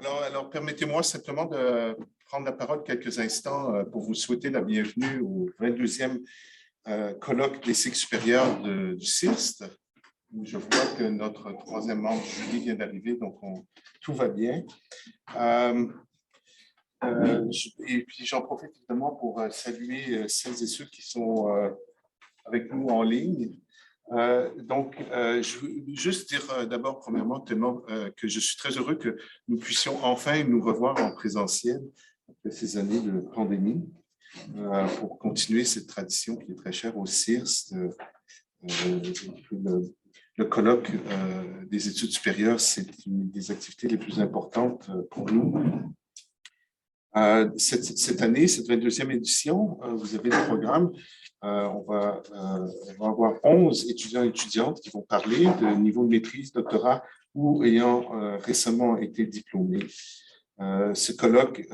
Alors permettez-moi simplement de prendre la parole quelques instants pour vous souhaiter la bienvenue au 22e colloque des cycles supérieurs du CIRST, où je vois que notre troisième membre, Julie, vient d'arriver, donc tout va bien. Et puis j'en profite évidemment pour saluer celles et ceux qui sont avec nous en ligne. Je veux juste dire d'abord, premièrement, que je suis très heureux que nous puissions enfin nous revoir en présentiel après ces années de pandémie pour continuer cette tradition qui est très chère au CIRST. Le colloque des études supérieures, c'est une des activités les plus importantes pour nous. Cette année, cette 22e édition, vous avez le programme. On va avoir 11 étudiants et étudiantes qui vont parler de niveau de maîtrise, doctorat ou ayant récemment été diplômés. Ce colloque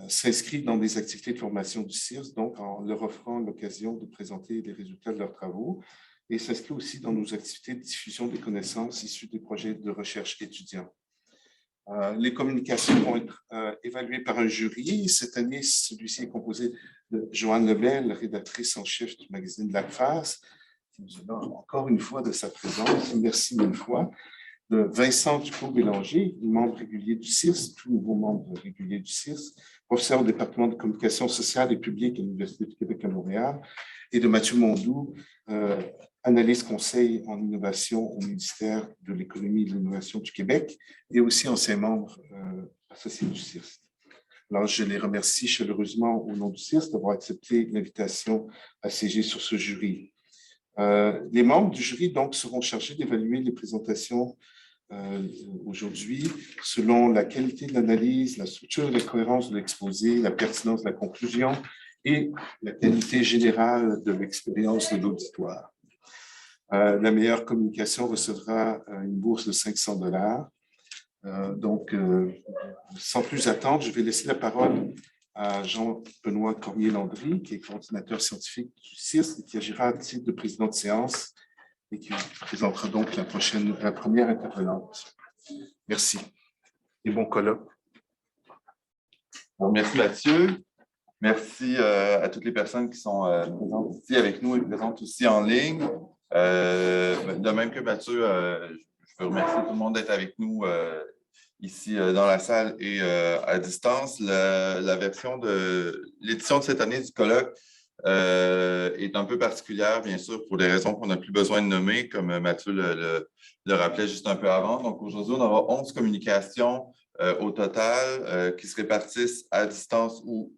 s'inscrit dans des activités de formation du CIRST, donc en leur offrant l'occasion de présenter les résultats de leurs travaux, et s'inscrit aussi dans nos activités de diffusion des connaissances issues des projets de recherche étudiants. Les communications vont être évaluées par un jury. Cette année, celui-ci est composé de Joanne Lebel, rédactrice en chef du magazine de l'ACFAS, qui nous honore encore une fois de sa présence. Merci mille fois. De Vincent Duclos-Bélanger, membre régulier du CIRST, tout nouveau membre régulier du CIRST, professeur au département de communication sociale et publique à l'Université du Québec à Montréal, et de Mathieu Mondou, analyste conseil en innovation au ministère de l'économie et de l'innovation du Québec et aussi ancien membre associé du CIRST. Alors, je les remercie chaleureusement au nom du CIRST d'avoir accepté l'invitation à siéger sur ce jury. Les membres du jury donc seront chargés d'évaluer les présentations aujourd'hui selon la qualité de l'analyse, la structure et la cohérence de l'exposé, la pertinence de la conclusion et la qualité générale de l'expérience de l'auditoire. La meilleure communication recevra une bourse de 500 $. Sans plus attendre, je vais laisser la parole à Jean-Benoît Cormier-Landry, qui est coordinateur scientifique du CIRST et qui agira à titre de président de séance et qui présentera donc la première intervenante. Merci et bon colloque. Merci Mathieu. Merci à toutes les personnes qui sont présentes ici avec nous et présentes aussi en ligne. De même que Mathieu, je veux remercier tout le monde d'être avec nous ici dans la salle et à distance. L'édition de cette année du colloque est un peu particulière, bien sûr, pour des raisons qu'on n'a plus besoin de nommer, comme Mathieu le rappelait juste un peu avant. Donc, aujourd'hui, on aura 11 communications au total qui se répartissent à distance ou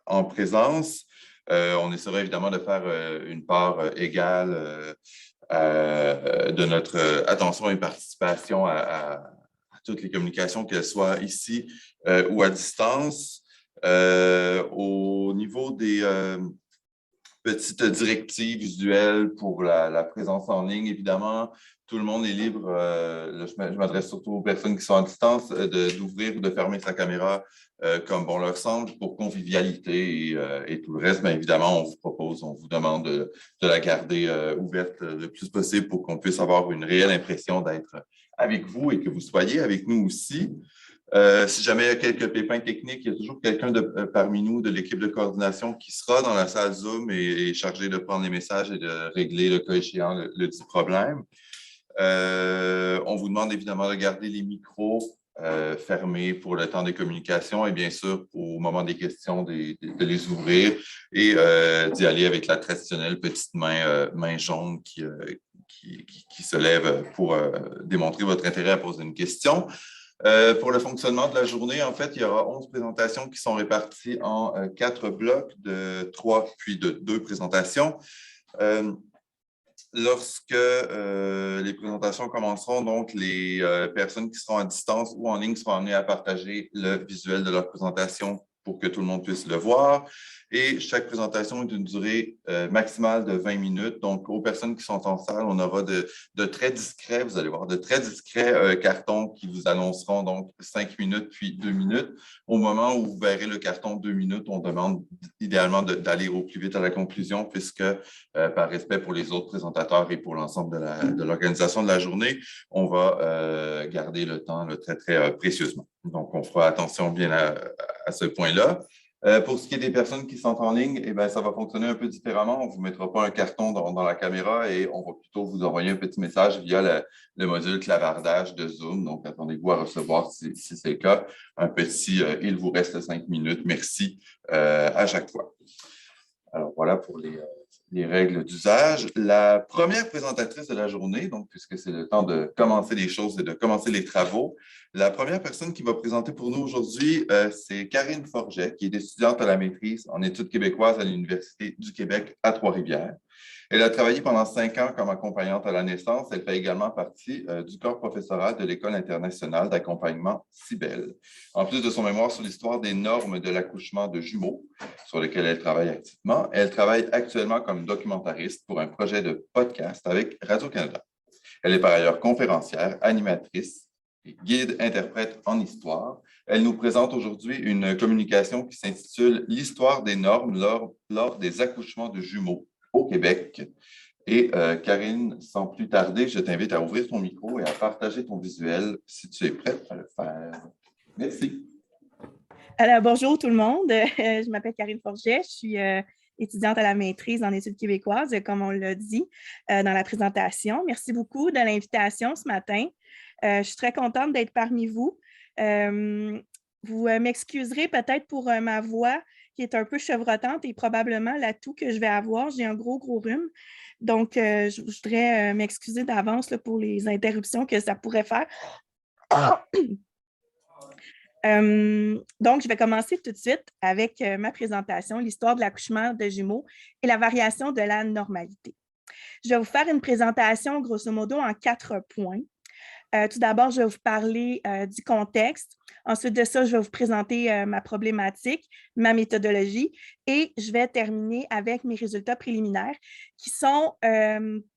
en présence. On essaiera évidemment de faire une part égale de notre attention et participation à toutes les communications, qu'elles soient ici ou à distance. Au niveau des petites directives visuelles pour la présence en ligne, évidemment, tout le monde est libre, je m'adresse surtout aux personnes qui sont à distance, d'ouvrir ou de fermer sa caméra comme bon leur semble pour convivialité et tout le reste. Mais évidemment, on vous demande de la garder ouverte le plus possible pour qu'on puisse avoir une réelle impression d'être avec vous et que vous soyez avec nous aussi. Si jamais il y a quelques pépins techniques, il y a toujours quelqu'un parmi nous de l'équipe de coordination qui sera dans la salle Zoom et chargé de prendre les messages et de régler le cas échéant le dit problème. On vous demande évidemment de garder les micros fermés pour le temps des communications et bien sûr, au moment des questions, de les ouvrir et d'y aller avec la traditionnelle petite main jaune qui se lève pour démontrer votre intérêt à poser une question. Pour le fonctionnement de la journée, en fait, il y aura 11 présentations qui sont réparties en 4 blocs de 3 puis de 2 présentations. Lorsque les présentations commenceront, donc les personnes qui seront à distance ou en ligne seront amenées à partager le visuel de leur présentation pour que tout le monde puisse le voir. Et chaque présentation est d'une durée maximale de 20 minutes. Donc, aux personnes qui sont en salle, on aura de très discrets, vous allez voir, de très discrets cartons qui vous annonceront donc 5 minutes puis 2 minutes. Au moment où vous verrez le carton 2 minutes, on demande idéalement d'aller au plus vite à la conclusion puisque, par respect pour les autres présentateurs et pour l'ensemble de l'organisation de la journée, on va garder le temps très, très précieusement. Donc, on fera attention bien à ce point-là. Pour ce qui est des personnes qui sont en ligne, eh bien, ça va fonctionner un peu différemment. On ne vous mettra pas un carton dans la caméra et on va plutôt vous envoyer un petit message via le module clavardage de Zoom. Donc, attendez-vous à recevoir, si c'est le cas, un petit « il vous reste 5 minutes, merci » à chaque fois. Alors, voilà pour les règles d'usage. La première présentatrice de la journée, donc, puisque c'est le temps de commencer les choses et de commencer les travaux, la première personne qui va présenter pour nous aujourd'hui, c'est Karine Forget, qui est étudiante à la maîtrise en études québécoises à l'Université du Québec à Trois-Rivières. Elle a travaillé pendant 5 ans comme accompagnante à la naissance. Elle fait également partie du corps professoral de l'École internationale d'accompagnement CIBEL. En plus de son mémoire sur l'histoire des normes de l'accouchement de jumeaux, sur lequel elle travaille activement, elle travaille actuellement comme documentariste pour un projet de podcast avec Radio-Canada. Elle est par ailleurs conférencière, animatrice et guide-interprète en histoire. Elle nous présente aujourd'hui une communication qui s'intitule « L'histoire des normes lors des accouchements de jumeaux au Québec ». Et Karine, sans plus tarder, je t'invite à ouvrir ton micro et à partager ton visuel si tu es prête à le faire. Merci. Alors, bonjour tout le monde. Je m'appelle Karine Forget. Je suis étudiante à la maîtrise en études québécoises, comme on l'a dit dans la présentation. Merci beaucoup de l'invitation ce matin. Je suis très contente d'être parmi vous. Vous m'excuserez peut-être pour ma voix qui est un peu chevrotante et probablement l'atout que je vais avoir. J'ai un gros rhume. Donc, je voudrais m'excuser d'avance pour les interruptions que ça pourrait faire. Donc, je vais commencer tout de suite avec ma présentation, l'histoire de l'accouchement de jumeaux et la variation de la normalité. Je vais vous faire une présentation, grosso modo, en 4 points. Tout d'abord, je vais vous parler du contexte. Ensuite de ça, je vais vous présenter ma problématique, ma méthodologie et je vais terminer avec mes résultats préliminaires qui sont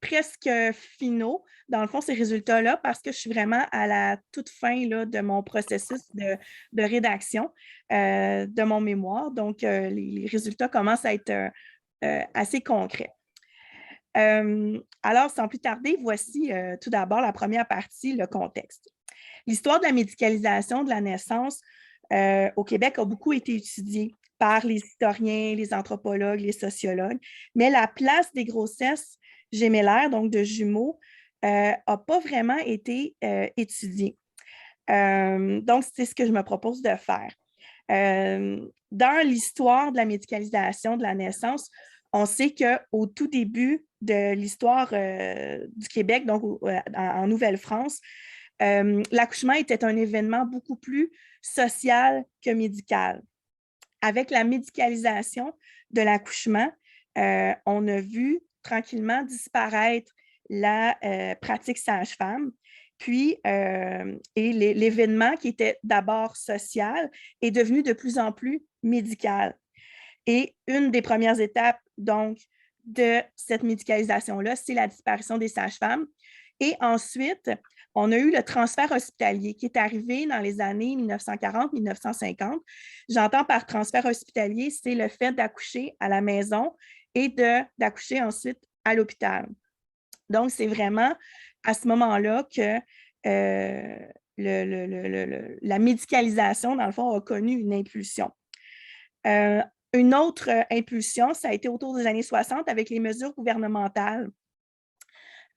presque finaux, dans le fond, ces résultats-là, parce que je suis vraiment à la toute fin là, de mon processus de rédaction de mon mémoire. Donc, les résultats commencent à être assez concrets. Alors, sans plus tarder, voici tout d'abord la première partie, le contexte. L'histoire de la médicalisation de la naissance au Québec a beaucoup été étudiée par les historiens, les anthropologues, les sociologues, mais la place des grossesses gémellaires, donc de jumeaux, n'a pas vraiment été étudiée. Donc, c'est ce que je me propose de faire. Dans l'histoire de la médicalisation de la naissance, on sait qu'au tout début de l'histoire du Québec, donc en Nouvelle-France, l'accouchement était un événement beaucoup plus social que médical. Avec la médicalisation de l'accouchement, on a vu tranquillement disparaître la pratique sage-femme. Puis, l'événement qui était d'abord social est devenu de plus en plus médical. Et une des premières étapes, donc, de cette médicalisation-là, c'est la disparition des sages-femmes. Et ensuite, on a eu le transfert hospitalier qui est arrivé dans les années 1940-1950. J'entends par transfert hospitalier, c'est le fait d'accoucher à la maison et d'accoucher ensuite à l'hôpital. Donc, c'est vraiment à ce moment-là que la médicalisation, dans le fond, a connu une impulsion. Une autre impulsion, ça a été autour des années 60 avec les mesures gouvernementales,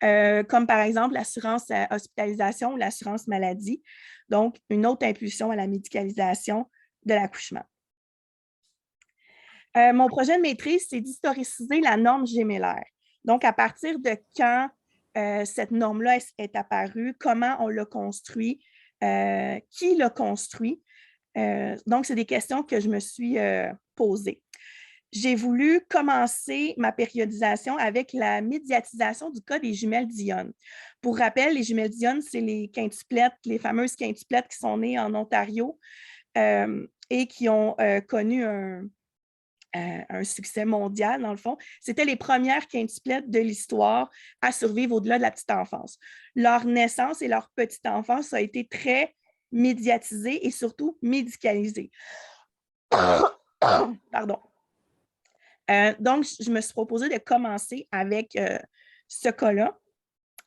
comme par exemple l'assurance hospitalisation ou l'assurance maladie. Donc, une autre impulsion à la médicalisation de l'accouchement. Mon projet de maîtrise, c'est d'historiciser la norme gémellaire. Donc, à partir de quand cette norme-là est apparue, comment on l'a construit, qui l'a construit. Donc, c'est des questions que je me suis posées. J'ai voulu commencer ma périodisation avec la médiatisation du cas des jumelles Dionne. Pour rappel, les jumelles Dionne, c'est les quintuplettes, les fameuses quintuplettes qui sont nées en Ontario et qui ont connu un succès mondial, dans le fond. C'était les premières quintuplettes de l'histoire à survivre au-delà de la petite enfance. Leur naissance et leur petite enfance a été très médiatisée et surtout médicalisée. Pardon. Donc, je me suis proposé de commencer avec ce cas-là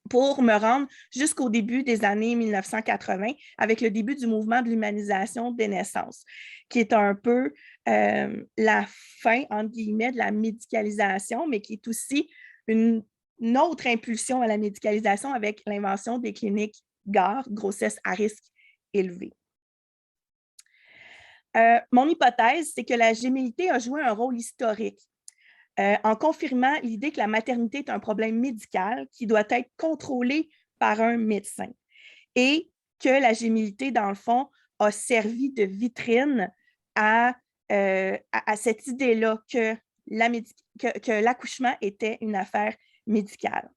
pour me rendre jusqu'au début des années 1980 avec le début du mouvement de l'humanisation des naissances, qui est un peu la fin, entre guillemets, de la médicalisation, mais qui est aussi une autre impulsion à la médicalisation avec l'invention des cliniques GAR, grossesse à risque élevé. Mon hypothèse, c'est que la gémellité a joué un rôle historique en confirmant l'idée que la maternité est un problème médical qui doit être contrôlé par un médecin et que la gémellité, dans le fond, a servi de vitrine à cette idée-là que l'accouchement était une affaire médicale.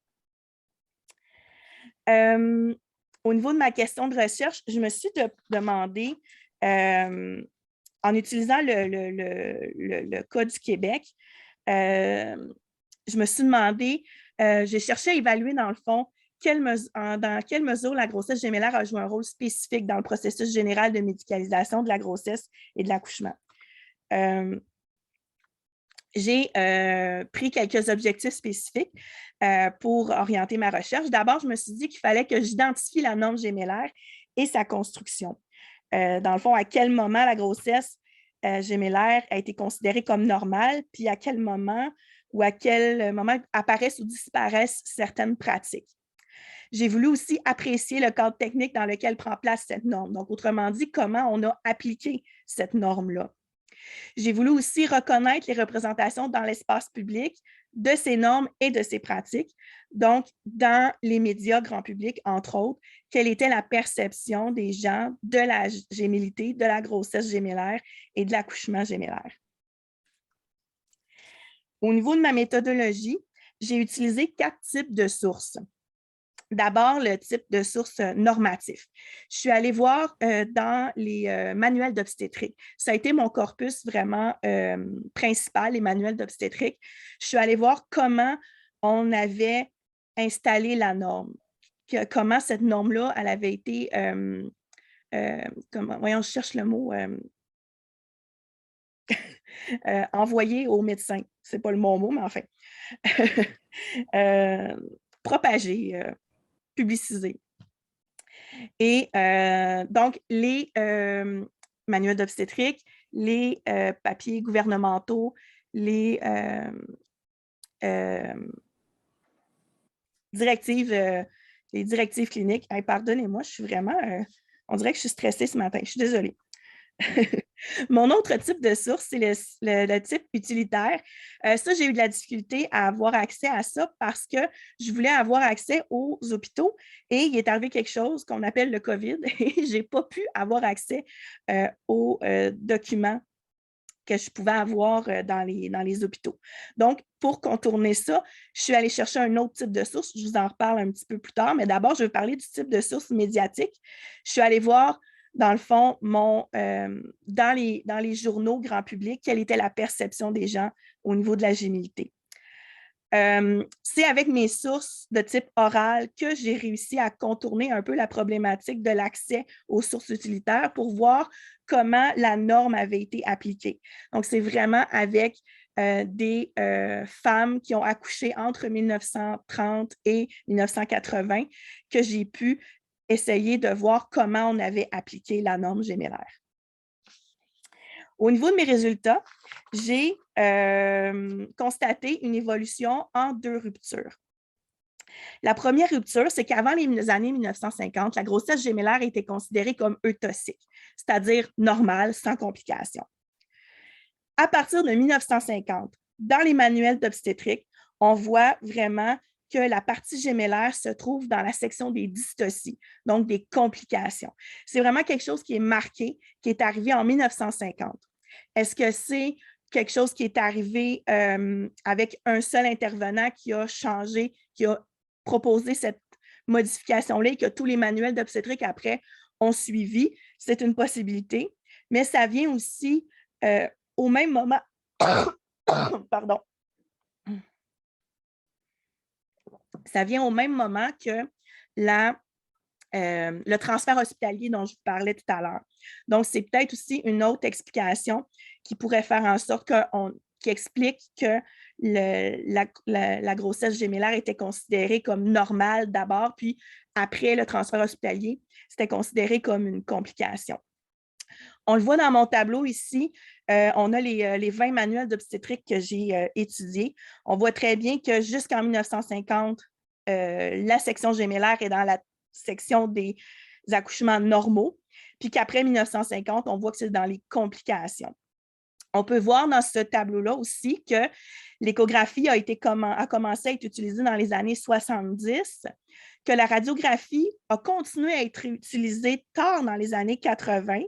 Au niveau de ma question de recherche, je me suis demandé, en utilisant le cas du Québec, je me suis demandé, j'ai cherché à évaluer dans le fond dans quelle mesure la grossesse gémellaire a joué un rôle spécifique dans le processus général de médicalisation de la grossesse et de l'accouchement. J'ai pris quelques objectifs spécifiques pour orienter ma recherche. D'abord, je me suis dit qu'il fallait que j'identifie la norme gémellaire et sa construction. Dans le fond, à quel moment la grossesse gémellaire a été considérée comme normale, puis à quel moment apparaissent ou disparaissent certaines pratiques. J'ai voulu aussi apprécier le cadre technique dans lequel prend place cette norme. Donc, autrement dit, comment on a appliqué cette norme-là. J'ai voulu aussi reconnaître les représentations dans l'espace public de ces normes et de ces pratiques. Donc, dans les médias grand public, entre autres, quelle était la perception des gens de la gémellité, de la grossesse gémellaire et de l'accouchement gémellaire. Au niveau de ma méthodologie, j'ai utilisé 4 types de sources. D'abord, le type de source normatif. Je suis allée voir dans les manuels d'obstétrique. Ça a été mon corpus vraiment principal, les manuels d'obstétrique. Je suis allée voir comment on avait installé la norme, comment cette norme-là, elle avait été, voyons, je cherche le mot, envoyée aux médecins. Ce n'est pas le bon mot, mais enfin. Propagée. Publicisé. Et donc, les manuels d'obstétrique, les papiers gouvernementaux, les directives cliniques. Hey, pardonnez-moi, je suis vraiment... on dirait que je suis stressée ce matin. Je suis désolée. Mon autre type de source, c'est le type utilitaire. Ça, j'ai eu de la difficulté à avoir accès à ça parce que je voulais avoir accès aux hôpitaux et il est arrivé quelque chose qu'on appelle le COVID et je n'ai pas pu avoir accès aux documents que je pouvais avoir dans les hôpitaux. Donc, pour contourner ça, je suis allée chercher un autre type de source. Je vous en reparle un petit peu plus tard, mais d'abord, je vais parler du type de source médiatique. Je suis allée voir dans le fond, dans les journaux grand public, quelle était la perception des gens au niveau de la gémellité. C'est avec mes sources de type oral que j'ai réussi à contourner un peu la problématique de l'accès aux sources utilitaires pour voir comment la norme avait été appliquée. Donc, c'est vraiment avec des femmes qui ont accouché entre 1930 et 1980 que j'ai pu essayer de voir comment on avait appliqué la norme gémellaire. Au niveau de mes résultats, j'ai constaté une évolution en 2 ruptures. La première rupture, c'est qu'avant les années 1950, la grossesse gémellaire était considérée comme eutocique, c'est-à-dire normale, sans complications. À partir de 1950, dans les manuels d'obstétrique, on voit vraiment que la partie gémellaire se trouve dans la section des dystocies, donc des complications. C'est vraiment quelque chose qui est marqué, qui est arrivé en 1950. Est-ce que c'est quelque chose qui est arrivé avec un seul intervenant qui a changé, qui a proposé cette modification-là et que tous les manuels d'obstétrique après ont suivi? C'est une possibilité. mais ça vient aussi au même moment, pardon, ça vient au même moment que le transfert hospitalier dont je vous parlais tout à l'heure. Donc, c'est peut-être aussi une autre explication qui pourrait faire en sorte qui explique que la grossesse gémellaire était considérée comme normale d'abord, puis après le transfert hospitalier, c'était considéré comme une complication. On le voit dans mon tableau ici, on a les 20 manuels d'obstétrique que j'ai étudiés. On voit très bien que jusqu'en 1950, la section gémellaire est dans la section des accouchements normaux, puis qu'après 1950, on voit que c'est dans les complications. On peut voir dans ce tableau-là aussi que l'échographie a commencé à être utilisée dans les années 70, que la radiographie a continué à être utilisée tard dans les années 80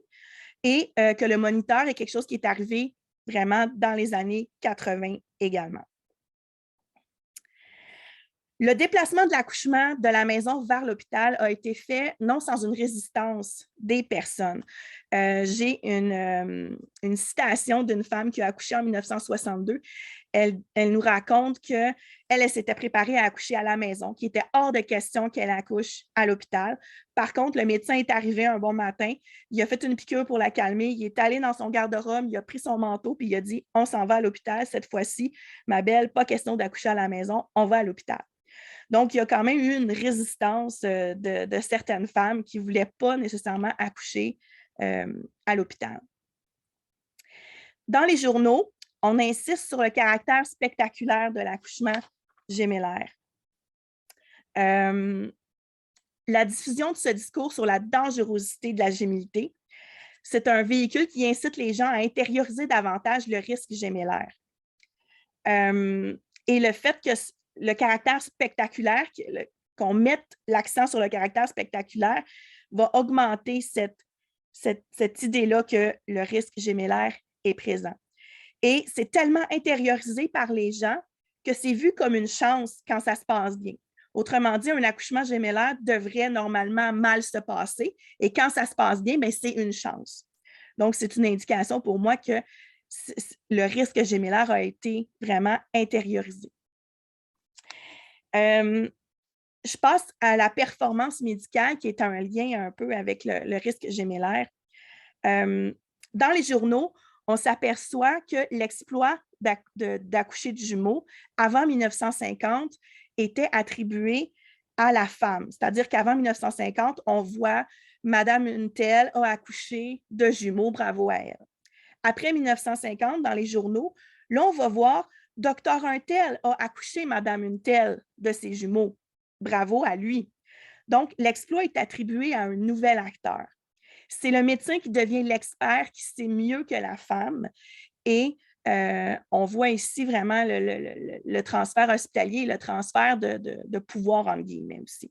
et que le moniteur est quelque chose qui est arrivé vraiment dans les années 80 également. Le déplacement de l'accouchement de la maison vers l'hôpital a été fait non sans une résistance des personnes. J'ai une citation d'une femme qui a accouché en 1962. Elle nous raconte qu'elle s'était préparée à accoucher à la maison, qu'il était hors de question qu'elle accouche à l'hôpital. Par contre, le médecin est arrivé un bon matin, il a fait une piqûre pour la calmer, il est allé dans son garde-robe, il a pris son manteau, puis il a dit « On s'en va à l'hôpital cette fois-ci, ma belle, pas question d'accoucher à la maison, on va à l'hôpital. » Donc, il y a quand même eu une résistance de certaines femmes qui ne voulaient pas nécessairement accoucher à l'hôpital. Dans les journaux, on insiste sur le caractère spectaculaire de l'accouchement gémellaire. La diffusion de ce discours sur la dangerosité de la gémellité, c'est un véhicule qui incite les gens à intérioriser davantage le risque gémellaire. Et le fait que le caractère spectaculaire, qu'on mette l'accent sur le caractère spectaculaire, va augmenter cette idée-là que le risque gémellaire est présent. Et c'est tellement intériorisé par les gens que c'est vu comme une chance quand ça se passe bien. Autrement dit, un accouchement gémellaire devrait normalement mal se passer et quand ça se passe bien, c'est une chance. Donc, c'est une indication pour moi que le risque gémellaire a été vraiment intériorisé. Je passe à la performance médicale qui est un lien un peu avec le risque gémellaire. Dans les journaux, on s'aperçoit que l'exploit d'accoucher de jumeaux avant 1950 était attribué à la femme. C'est-à-dire qu'avant 1950, on voit Madame une telle a accouché de jumeaux, bravo à elle. Après 1950, dans les journaux, là, on va voir Docteur un tel a accouché Madame une telle de ses jumeaux. Bravo à lui. Donc, l'exploit est attribué à un nouvel acteur. C'est le médecin qui devient l'expert, qui sait mieux que la femme. Et on voit ici vraiment le transfert hospitalier, le transfert de pouvoir, entre guillemets aussi.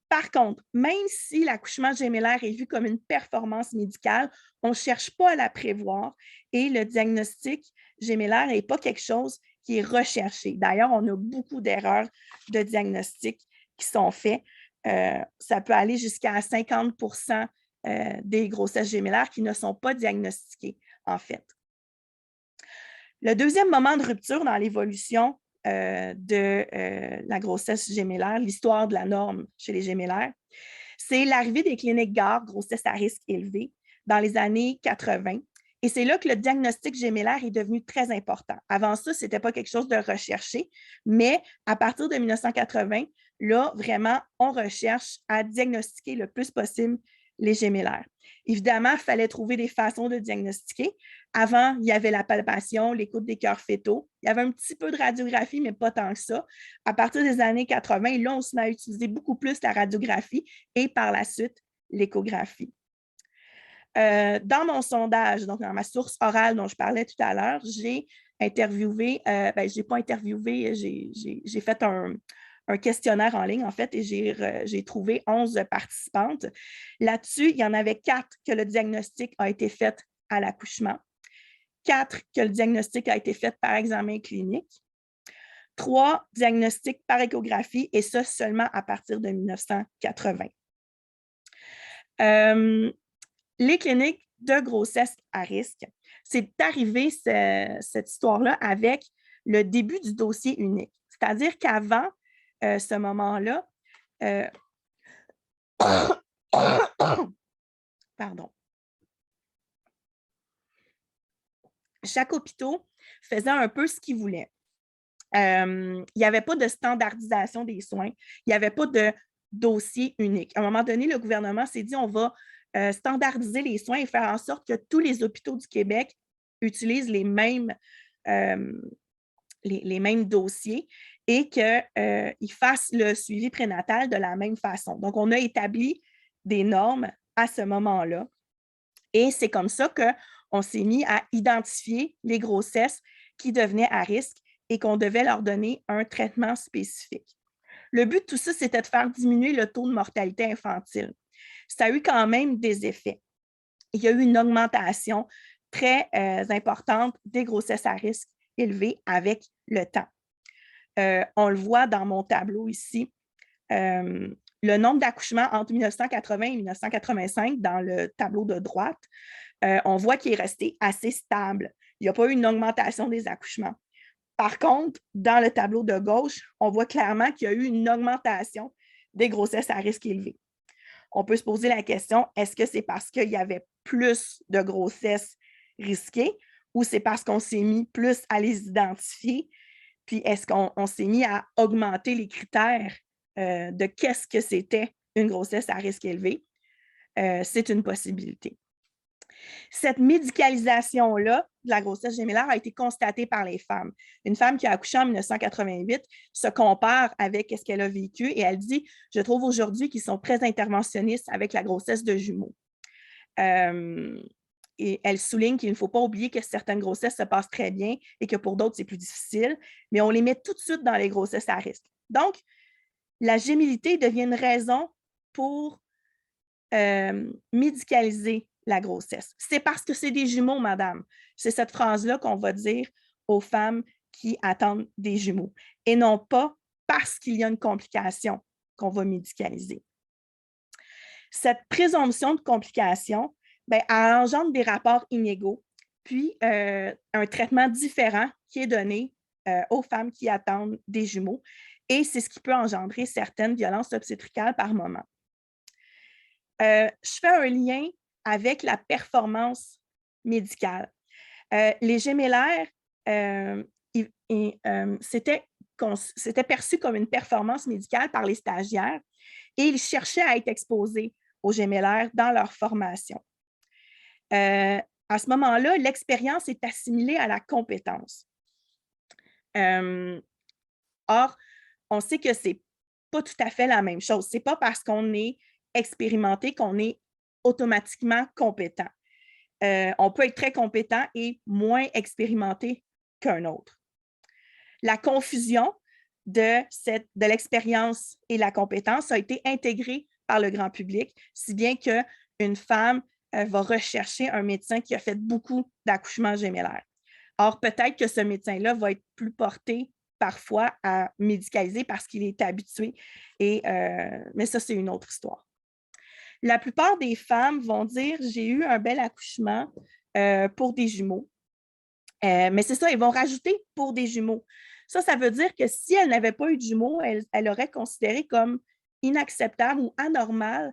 Par contre, même si l'accouchement gémellaire est vu comme une performance médicale, on ne cherche pas à la prévoir et le diagnostic gémellaire n'est pas quelque chose qui est recherché. D'ailleurs, on a beaucoup d'erreurs de diagnostic qui sont faites. Ça peut aller jusqu'à 50% des grossesses gémellaires qui ne sont pas diagnostiquées, en fait. Le deuxième moment de rupture dans l'évolution de la grossesse gémellaire, l'histoire de la norme chez les gémellaires, c'est l'arrivée des cliniques GARD, grossesse à risque élevé, dans les années 80. Et c'est là que le diagnostic gémellaire est devenu très important. Avant ça, ce n'était pas quelque chose de recherché, mais à partir de 1980, là, vraiment, on recherche à diagnostiquer le plus possible les gémellaires. Évidemment, il fallait trouver des façons de diagnostiquer. Avant, il y avait la palpation, l'écoute des cœurs fœtaux. Il y avait un petit peu de radiographie, mais pas tant que ça. À partir des années 80, là, on se met à utiliser beaucoup plus la radiographie et par la suite, l'échographie. Dans mon sondage, donc dans ma source orale dont je parlais tout à l'heure, j'ai interviewé, je n'ai pas interviewé, j'ai fait un questionnaire en ligne, en fait, et j'ai trouvé 11 participantes. Là-dessus, il y en avait 4 que le diagnostic a été fait à l'accouchement, 4 que le diagnostic a été fait par examen clinique, 3 diagnostics par échographie, et ça seulement à partir de 1980. Les cliniques de grossesse à risque, c'est arrivé cette histoire-là avec le début du dossier unique. C'est-à-dire qu'avant ce moment-là, pardon, chaque hôpital faisait un peu ce qu'il voulait. Il n'y avait pas de standardisation des soins, il n'y avait pas de dossier unique. À un moment donné, le gouvernement s'est dit on va standardiser les soins et faire en sorte que tous les hôpitaux du Québec utilisent les mêmes dossiers et qu'ils fassent le suivi prénatal de la même façon. Donc, on a établi des normes à ce moment-là et c'est comme ça qu'on s'est mis à identifier les grossesses qui devenaient à risque et qu'on devait leur donner un traitement spécifique. Le but de tout ça, c'était de faire diminuer le taux de mortalité infantile. Ça a eu quand même des effets. Il y a eu une augmentation très importante des grossesses à risque élevé avec le temps. On le voit dans mon tableau ici. Le nombre d'accouchements entre 1980 et 1985 dans le tableau de droite, on voit qu'il est resté assez stable. Il n'y a pas eu une augmentation des accouchements. Par contre, dans le tableau de gauche, on voit clairement qu'il y a eu une augmentation des grossesses à risque élevé. On peut se poser la question, est-ce que c'est parce qu'il y avait plus de grossesses risquées ou c'est parce qu'on s'est mis plus à les identifier? Puis est-ce qu'on s'est mis à augmenter les critères de qu'est-ce que c'était une grossesse à risque élevé? C'est une possibilité. Cette médicalisation-là de la grossesse gémellaire a été constatée par les femmes. Une femme qui a accouché en 1988 se compare avec ce qu'elle a vécu et elle dit « Je trouve aujourd'hui qu'ils sont très interventionnistes avec la grossesse de jumeaux. » Et elle souligne qu'il ne faut pas oublier que certaines grossesses se passent très bien et que pour d'autres, c'est plus difficile, mais on les met tout de suite dans les grossesses à risque. Donc, la gémellité devient une raison pour médicaliser la grossesse. C'est parce que c'est des jumeaux, madame. C'est cette phrase-là qu'on va dire aux femmes qui attendent des jumeaux et non pas parce qu'il y a une complication qu'on va médicaliser. Cette présomption de complication, elle engendre des rapports inégaux, puis un traitement différent qui est donné aux femmes qui attendent des jumeaux et c'est ce qui peut engendrer certaines violences obstétricales par moment. Je fais un lien avec la performance médicale. Les gémellaires, c'était perçu comme une performance médicale par les stagiaires et ils cherchaient à être exposés aux gémellaires dans leur formation. À ce moment-là, l'expérience est assimilée à la compétence. Or, on sait que ce n'est pas tout à fait la même chose. Ce n'est pas parce qu'on est expérimenté qu'on est automatiquement compétent. On peut être très compétent et moins expérimenté qu'un autre. La confusion de l'expérience et la compétence a été intégrée par le grand public, si bien qu'une femme va rechercher un médecin qui a fait beaucoup d'accouchements gémellaires. Or, peut-être que ce médecin-là va être plus porté parfois à médicaliser parce qu'il est habitué, mais ça, c'est une autre histoire. La plupart des femmes vont dire « j'ai eu un bel accouchement pour des jumeaux ». Mais c'est ça, ils vont rajouter « pour des jumeaux ». Ça veut dire que si elle n'avait pas eu de jumeaux, elle aurait considéré comme inacceptable ou anormal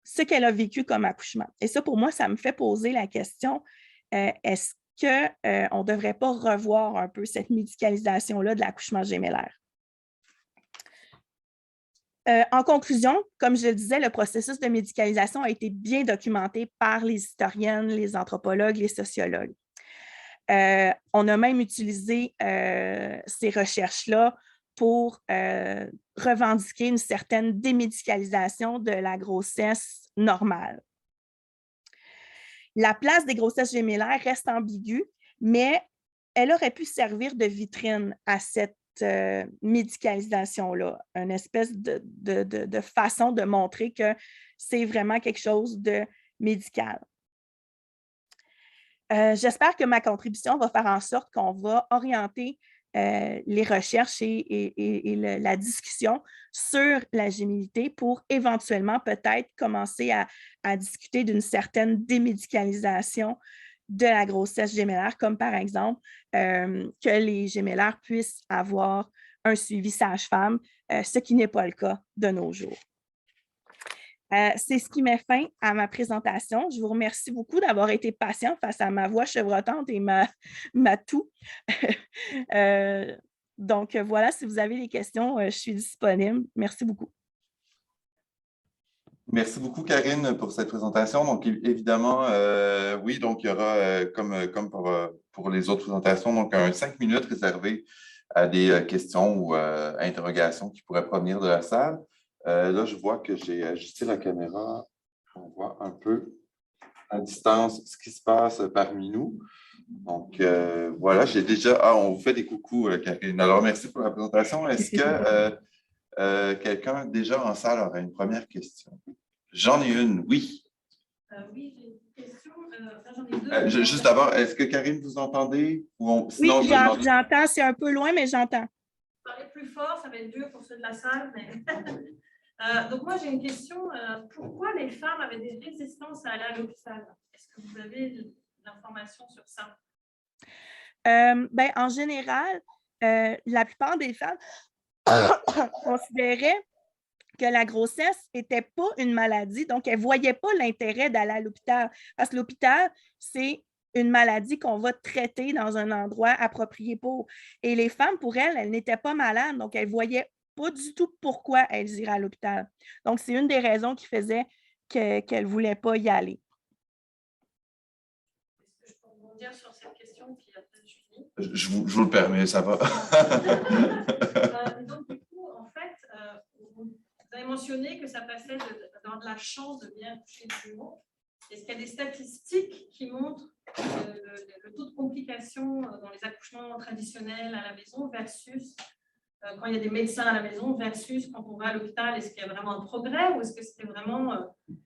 ce qu'elle a vécu comme accouchement. Et ça, pour moi, ça me fait poser la question, est-ce qu'on ne devrait pas revoir un peu cette médicalisation-là de l'accouchement gémellaire? En conclusion, comme je le disais, le processus de médicalisation a été bien documenté par les historiennes, les anthropologues, les sociologues. On a même utilisé ces recherches-là pour revendiquer une certaine démédicalisation de la grossesse normale. La place des grossesses gémellaires reste ambiguë, mais elle aurait pu servir de vitrine à cette médicalisation-là, une espèce de façon de montrer que c'est vraiment quelque chose de médical. J'espère que ma contribution va faire en sorte qu'on va orienter les recherches et la discussion sur la gémellité pour éventuellement peut-être commencer à discuter d'une certaine démédicalisation de la grossesse gémellaire, comme par exemple que les gémellaires puissent avoir un suivi sage-femme, ce qui n'est pas le cas de nos jours. C'est ce qui met fin à ma présentation. Je vous remercie beaucoup d'avoir été patient face à ma voix chevrotante et ma toux. Donc, voilà, si vous avez des questions, je suis disponible. Merci beaucoup. Merci beaucoup, Karine, pour cette présentation. Donc, évidemment, oui, donc il y aura, comme pour les autres présentations, donc 5 minutes réservées à des questions ou interrogations qui pourraient provenir de la salle. Là, je vois que j'ai ajusté la caméra. On voit un peu à distance ce qui se passe parmi nous. Donc, voilà, j'ai déjà… Ah, on vous fait des coucous, Karine. Alors, merci pour la présentation. Est-ce que quelqu'un déjà en salle aurait une première question? J'en ai une, oui. Oui, j'ai une question. J'en ai deux. Juste d'abord, est-ce que Karine, vous entendez? Sinon, oui, j'entends, c'est un peu loin, mais j'entends. Parlez plus fort, ça va être dur pour ceux de la salle. Mais... donc, moi, j'ai une question. Pourquoi les femmes avaient des résistances à aller à l'hôpital? Est-ce que vous avez de l'information sur ça? Ben, en général, la plupart des femmes considéraient que la grossesse n'était pas une maladie, donc elles ne voyaient pas l'intérêt d'aller à l'hôpital. Parce que l'hôpital, c'est une maladie qu'on va traiter dans un endroit approprié pour. Et les femmes, pour elles n'étaient pas malades, donc elles ne voyaient pas du tout pourquoi elles iraient à l'hôpital. Donc, c'est une des raisons qui faisait qu'elles ne voulaient pas y aller. Est-ce que je peux rebondir sur cette question, puis après je finis? Je vous le permets, ça va. Donc, du coup, en fait, vous avez mentionné que ça passait d'avoir de la chance de bien accoucher de jumeaux. Est-ce qu'il y a des statistiques qui montrent le taux de complications dans les accouchements traditionnels à la maison versus quand il y a des médecins à la maison versus quand on va à l'hôpital? Est-ce qu'il y a vraiment un progrès ou est-ce que c'était vraiment une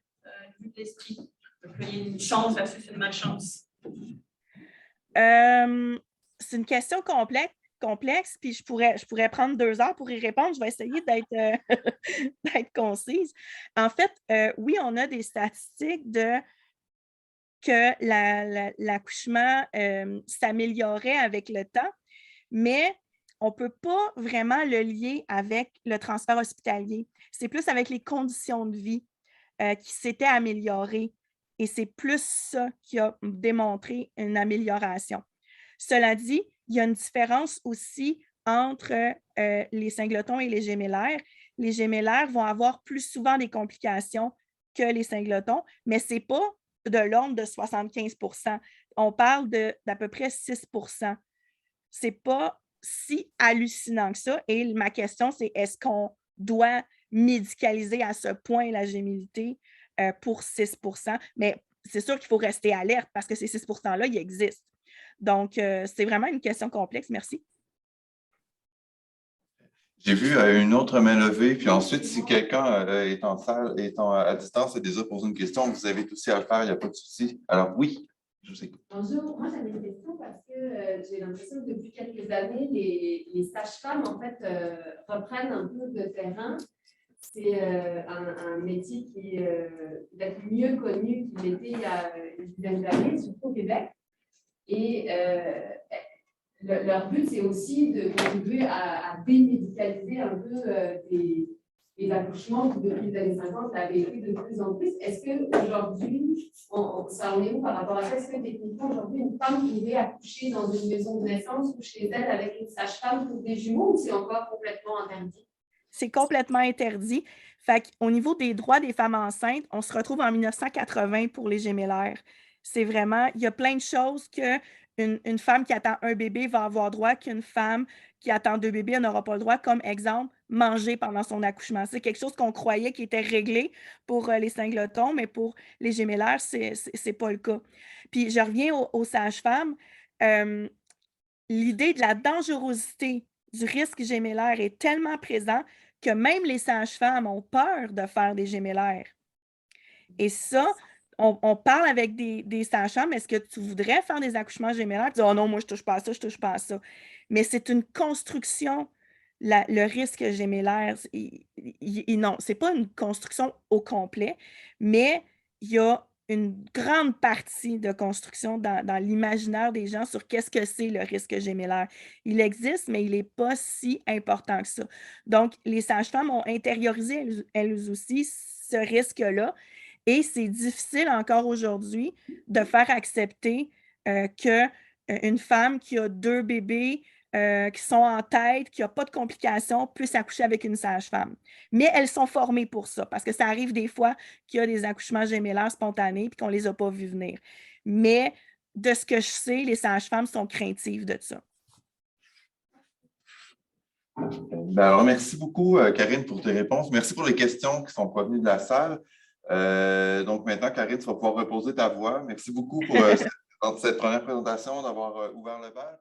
vue de l'esprit? Qu'il y ait une chance versus une malchance? C'est une question complexe, puis je pourrais prendre 2 heures pour y répondre. Je vais essayer d'être concise. En fait, oui, on a des statistiques que l'accouchement s'améliorait avec le temps, mais on ne peut pas vraiment le lier avec le transfert hospitalier. C'est plus avec les conditions de vie qui s'étaient améliorées et c'est plus ça qui a démontré une amélioration. Cela dit, il y a une différence aussi entre les singletons et les gémellaires. Les gémellaires vont avoir plus souvent des complications que les singletons, mais ce n'est pas de l'ordre de 75 %. On parle d'à peu près 6 %. Ce n'est pas si hallucinant que ça. Et ma question, c'est est-ce qu'on doit médicaliser à ce point la gémellité pour 6 %? Mais c'est sûr qu'il faut rester alerte parce que ces 6 %-là, ils existent. Donc, c'est vraiment une question complexe. Merci. J'ai vu une autre main levée, puis ensuite, si quelqu'un est en salle, à distance et déjà posé une question, vous avez aussi à le faire, il n'y a pas de souci. Alors oui, je vous écoute. Bonjour, moi j'avais une question parce que j'ai l'impression que depuis quelques années, les sages-femmes en fait reprennent un peu de terrain. C'est un métier qui est peut-être mieux connu qu'il l'était il y a une dizaine d'années, surtout au Québec. Et leur but, c'est aussi de contribuer à démédicaliser un peu les accouchements qui, depuis les années 50, avaient été de plus en plus. Est-ce qu'aujourd'hui, ça en est où par rapport à ça? Est-ce que techniquement, aujourd'hui, une femme pourrait accoucher dans une maison de naissance ou chez elle avec une sage-femme pour des jumeaux ou c'est encore complètement interdit? C'est complètement interdit. Fait qu'au niveau des droits des femmes enceintes, on se retrouve en 1980 pour les gémellaires. C'est vraiment, il y a plein de choses qu'une femme qui attend un bébé va avoir droit qu'une femme qui attend 2 bébés n'aura pas le droit. Comme exemple, manger pendant son accouchement. C'est quelque chose qu'on croyait qui était réglé pour les singletons, mais pour les gémellaires, c'est pas le cas. Puis je reviens aux sages-femmes. L'idée de la dangerosité du risque gémellaire est tellement présent que même les sages-femmes ont peur de faire des gémellaires. Et ça, on parle avec des sages-femmes, est-ce que tu voudrais faire des accouchements gémellaires? Tu dis, oh non, moi, je ne touche pas à ça, je ne touche pas à ça. Mais c'est une construction, le risque gémellaire. Non, ce n'est pas une construction au complet, mais il y a une grande partie de construction dans l'imaginaire des gens sur qu'est-ce que c'est le risque gémellaire. Il existe, mais il n'est pas si important que ça. Donc, les sages-femmes ont intériorisé elles aussi ce risque-là. Et c'est difficile encore aujourd'hui de faire accepter qu'une femme qui a 2 bébés qui sont en tête, qui n'a pas de complications, puisse accoucher avec une sage-femme. Mais elles sont formées pour ça, parce que ça arrive des fois qu'il y a des accouchements gémellaires spontanés et qu'on ne les a pas vus venir. Mais de ce que je sais, les sages-femmes sont craintives de ça. Alors, merci beaucoup, Karine, pour tes réponses. Merci pour les questions qui sont provenues de la salle. Donc maintenant, Karine, tu vas pouvoir reposer ta voix. Merci beaucoup pour cette première présentation, d'avoir ouvert le bal.